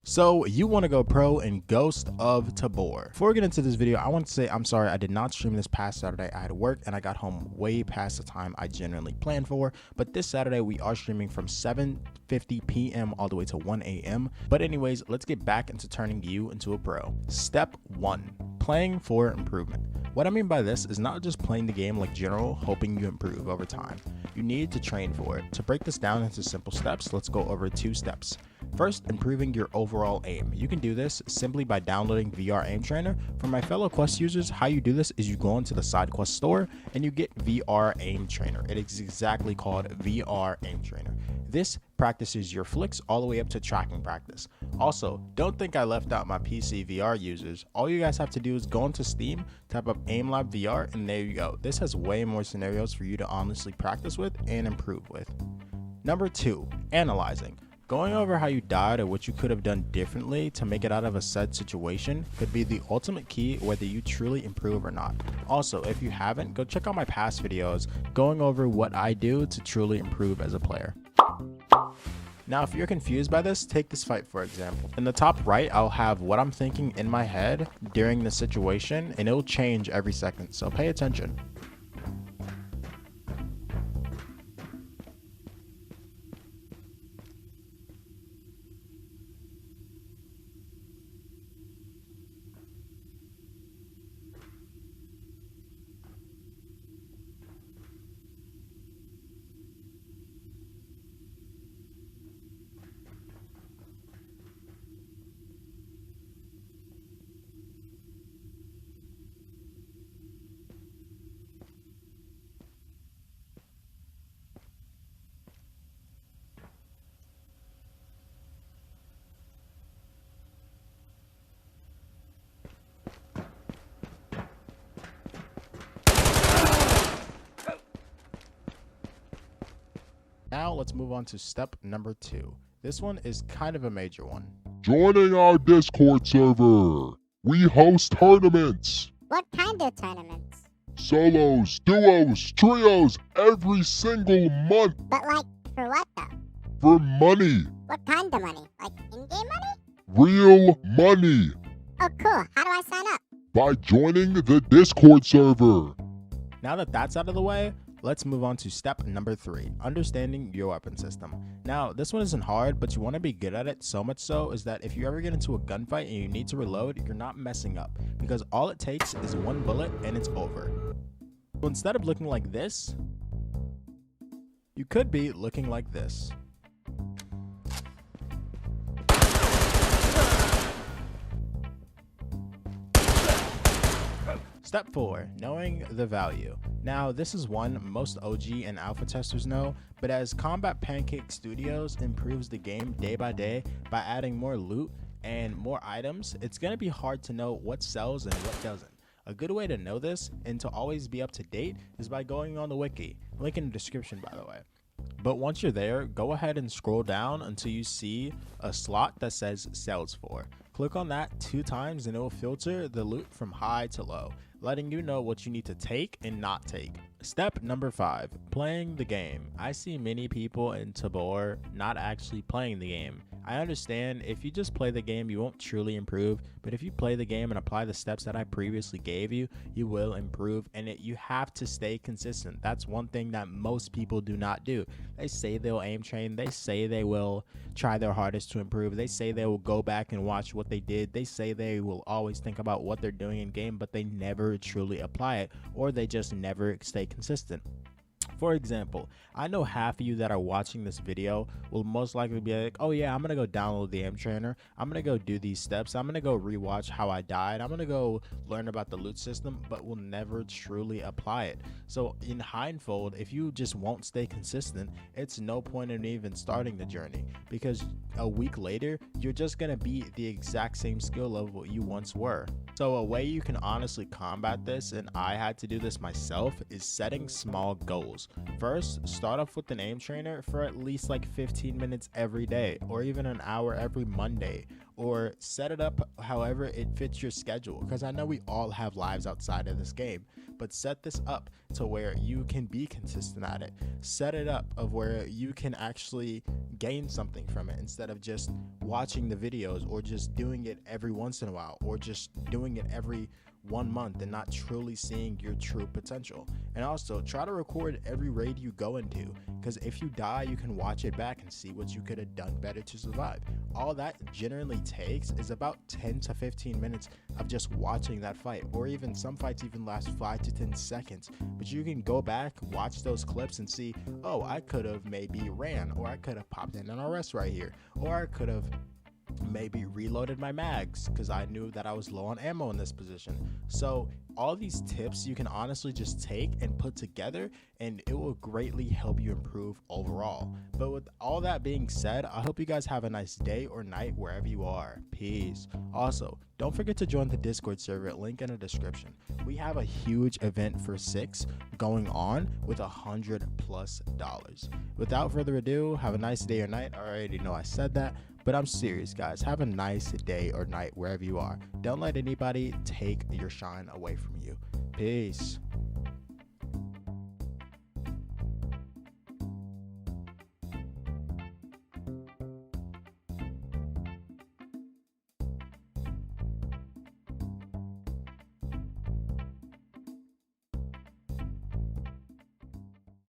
So you want to go pro in Ghost of Tabor. Before we get into this video, I want to say I'm sorry I did not stream this past Saturday. I had work and I got home way past the time I generally planned for. But this Saturday we are streaming from 7:50 p.m. all the way to 1 a.m. But anyways, let's get back into turning you into a pro. Step 1. Playing for improvement. What I mean by this is not just playing the game like general, hoping you improve over time. You need to train for it. To break this down into simple steps, let's go over 2 steps. First, improving your overall aim. You can do this simply by downloading VR Aim Trainer. For my fellow Quest users, how you do this is you go into the side Quest store and you get VR Aim Trainer. It is exactly called VR Aim Trainer. This practices your flicks all the way up to tracking practice. Also, don't think I left out my pcvr users. All you guys have to do is go into Steam, type up AimLab VR, and there you go. This has way more scenarios for you to honestly practice with and improve with. Number 2, analyzing. Going over how you died or what you could have done differently to make it out of a said situation could be the ultimate key whether you truly improve or not. Also, if you haven't, go check out my past videos going over what I do to truly improve as a player. Now, if you're confused by this, take this fight for example. In the top right, I'll have what I'm thinking in my head during the situation, and it'll change every second, so pay attention. Now let's move on to step number 2. This one is kind of a major one. Joining our Discord server. We host tournaments. What kind of tournaments? Solos, duos, trios, every single month. But like, for what though? For money. What kind of money? Like in-game money? Real money. Oh cool, how do I sign up? By joining the Discord server. Now that that's out of the way, let's move on to step number 3, understanding your weapon system. Now, this one isn't hard, but you want to be good at it, so much so is that if you ever get into a gunfight and you need to reload, you're not messing up, because all it takes is one bullet and it's over. So instead of looking like this, you could be looking like this. Step 4, knowing the value. Now, this is one most OG and alpha testers know, but as Combat Pancake Studios improves the game day by day by adding more loot and more items, it's going to be hard to know what sells and what doesn't. A good way to know this and to always be up to date is by going on the wiki, link in the description by the way. But once you're there, go ahead and scroll down until you see a slot that says sells for. Click on that 2 times and it will filter the loot from high to low, letting you know what you need to take and not take. Step number 5, playing the game. I see many people in Tabor not actually playing the game. I understand if you just play the game, you won't truly improve, but if you play the game and apply the steps that I previously gave you, you will improve, and you have to stay consistent. That's one thing that most people do not do. They say they'll aim train, they say they will try their hardest to improve, they say they will go back and watch what they did, they say they will always think about what they're doing in game, but they never truly apply it, or they just never stay consistent. For example, I know half of you that are watching this video will most likely be like, oh yeah, I'm gonna go download the Aim Trainer, I'm gonna go do these steps, I'm gonna go rewatch how I died, I'm gonna go learn about the loot system, but will never truly apply it. So in hindfold, if you just won't stay consistent, it's no point in even starting the journey, because a week later, you're just gonna be the exact same skill level you once were. So a way you can honestly combat this, and I had to do this myself, is setting small goals. First, start off with an aim trainer for at least like 15 minutes every day, or even an hour every Monday, or set it up however it fits your schedule, because I know we all have lives outside of this game, but set this up to where you can be consistent at it. Set it up of where you can actually gain something from it instead of just watching the videos or just doing it every once in a while or just doing it every 1 month and not truly seeing your true potential. And also try to record every raid you go into, because if you die you can watch it back and see what you could have done better to survive. All that generally takes is about 10 to 15 minutes of just watching that fight, or even some fights even last 5 to 10 seconds, but you can go back, watch those clips and see, oh, I could have maybe ran, or I could have popped in an RS right here, or I could have maybe reloaded my mags because I knew that I was low on ammo in this position. So all these tips you can honestly just take and put together, and it will greatly help you improve overall. But with all that being said, I hope you guys have a nice day or night wherever you are. Peace. Also, don't forget to join the Discord server, link in the description. We have a huge event for 6 going on with $100+. Without further ado, have a nice day or night. I already know I said that, but I'm serious, guys. Have a nice day or night wherever you are. Don't let anybody take your shine away from you. Peace.